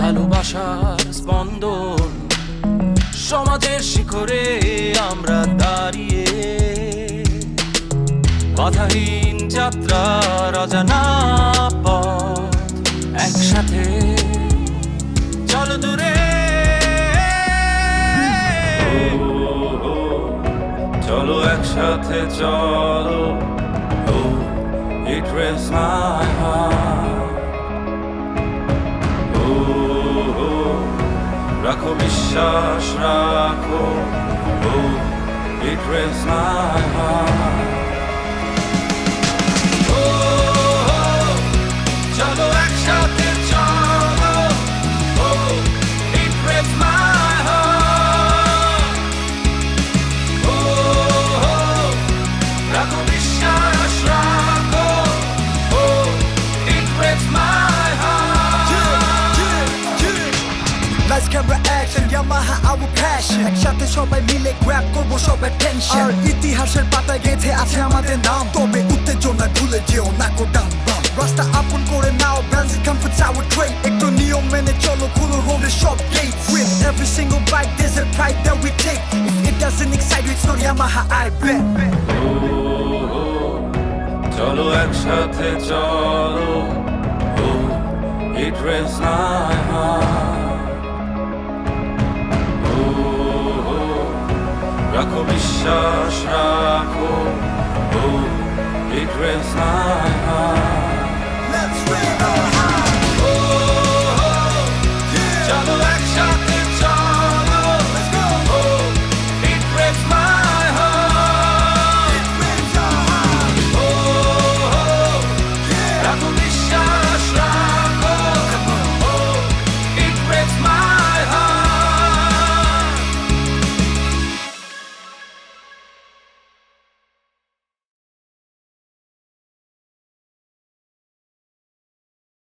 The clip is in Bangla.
ভালোবাসার স্পন্দন, সমাজের শিখরে আমরা দাঁড়িয়ে, বাধাহীন যাত্রার অজানা পথ, একসাথে চলো দূরে, চলো একসাথে চলো। It raised my heart. রাখো বিশ্বাস রাখো, it raised my heart. চলো একসাথে চলো, it raised my heart. রাখো বিশ্বাস রাখো, it raised my heart. Lights, camera, action, Yamaha, our passion. একসাথে সবাই মিলে গ্র্যাব করবো সবার টেনশন। আর ইতিহাসের পাতায় গেঁথে আছে আমাদের নাম, তবে উত্তেজনা ভুলে যেও না কো ডাম বাম। রাস্তা আপন করে নাও, brands and comforts our trade. একটু নিয়ম মেনে চলো, খুলো রোডের সব gates. With every single bike there's a pride that we take. If it doesn't excite you, it's not Yamaha, I bet. চলো একসাথে চলো, it raised my heart. রাখো বিশ্বাস রাখো, it raised my heart. Let's rip